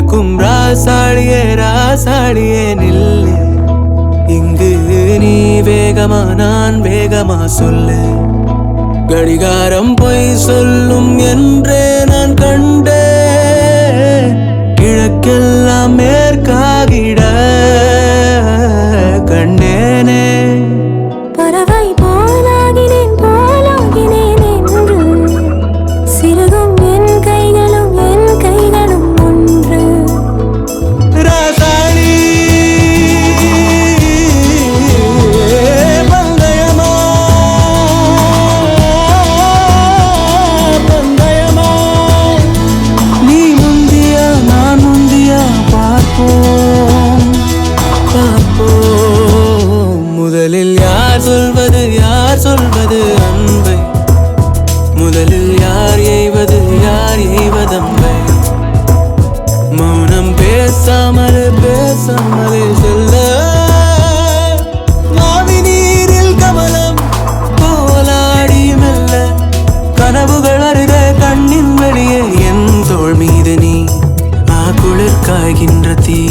இருக்கும் ராசாளியே ராசாளியே நில்லு. இங்கு நீ வேகமா நான் வேகமா சொல்லு. கடிகாரம் பொய் சொல்லும் என்றே நான் கண்டே. கிழக்கெல்லாம் மேற்காகிட கண்டேனே. பறவை போலாகினேன் போலாகினேன் என்று சிறுகும் என் கைகளும் ஒன்று. ராசாளி பந்தயமா பந்தயமா, நீ முந்தியா நான் முந்தியா பார்ப்போம் பார்ப்போம். முதலில் யார் சொல்வது அன்பை? முதலில் யார் எய்வதம்பை? மௌனம் பேசாமலே சொல்ல. மாவி நீரில் கமலம் போலாடி மெல்ல. கனவுகள் அருக கண்ணின் வெளியே என் தோள் மீது நீ குளிர் காய்கின்ற தீ.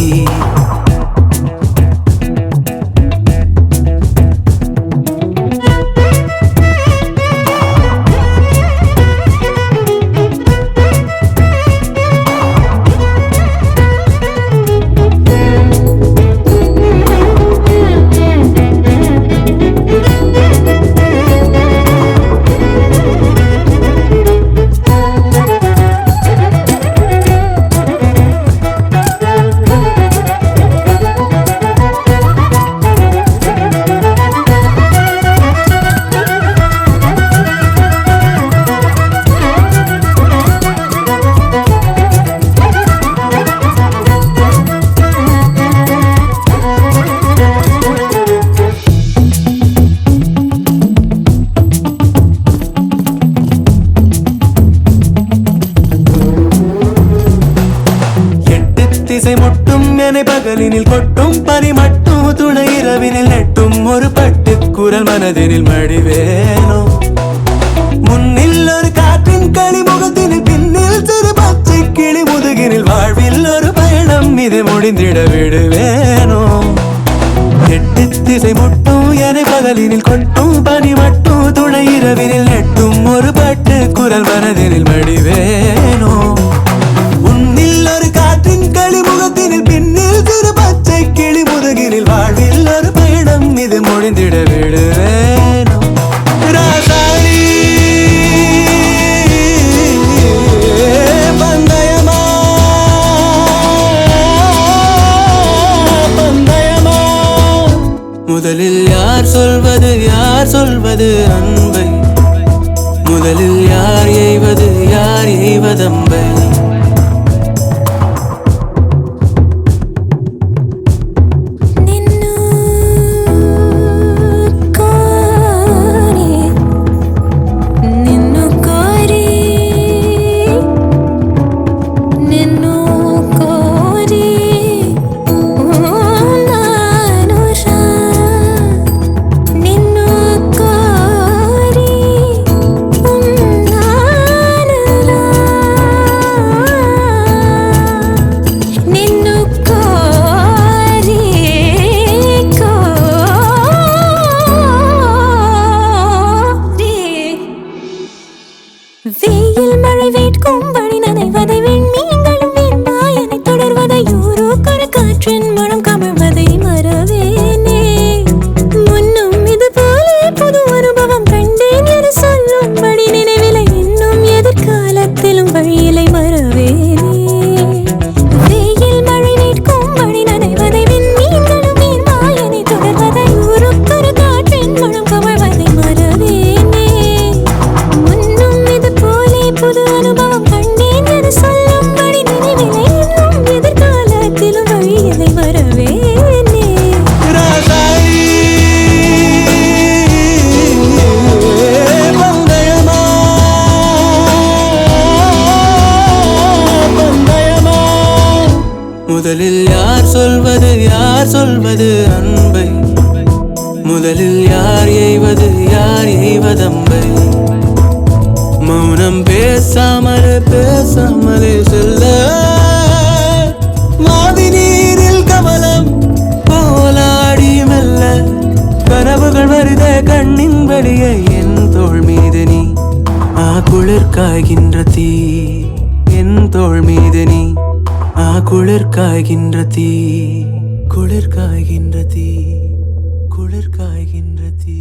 திசை முட்டும் என பகலினில் கொட்டும் பனி மட்டும் துணை இரவினில் நெட்டும் ஒரு பட்டு குரல் மனதினில் மடிவேனோ. முன்னில் ஒரு காற்றின் களிமுகத்தினில் பின்னில் சிறு பச்சை கிளி முதுகினில் வாழ்வில் ஒரு பயணம் இது முடிந்திட விடுவேனோ. எட்டு திசை முட்டும் என பகலினில் கொட்டும் பனி மட்டும் துணை இரவினில் நெட்டும் ஒரு பட்டு குரல் மனதினில் மடிவேனோ. உன்னில் ஒரு காற்றின் களிமுகத்தினில் பின்னில் சிறு பச்சை கிளி முதுகினில் வாழ்வில் ஒரு பயணம் இது முடிந்திட விடுவேனோ. ராசாளி பந்தயமா பந்தயமா, முதலில் யார் சொல்வது அன்பை? முதலில் யார் எய்வதம்பை? வெயில் மழை வேட்கும் வழி நனைவதை விண்மீன்களும் வெண்மாயனை தொடர்வதை யூரோக்கொரு காற்றின் மனம் கமழ்வதை மறவேனே. முன்னும் இது போலே புது அனுபவம் கண்டேன் என சொல்லும்படி நினைவிலை இன்னும் எதிர்காலத்திலும் வழியிலை மறவேனே. வெயில் மழை வேட்கும் வழி நனைவதை விண்மீன்களும் வெண்மாயனை தொடர்வதை யூரோக்கொரு காற்றின் மனம் கமழ்வதை மறவேனே. புது அனுபவம் கண்டேன் என சொல்லும்படி நினைவிலை இன்னும் எதிர்காலத்திலும் வழியிலை வரவேனே. ராசாளி பந்தயமா பந்தயமா, முதலில் யார் சொல்வது அன்பை? முதலில் யார் எய்வதம்பை? மௌனம் பேசாமலே சொல்ல. வழியே என் தோள் மீது நீ குளிர் காய்கின்ற தீ என் தோள் மீது நீ குளிர் காய்கின்ற தீ குளிர் காய்கின்ற தீ குளிர் காய்கின்ற தீ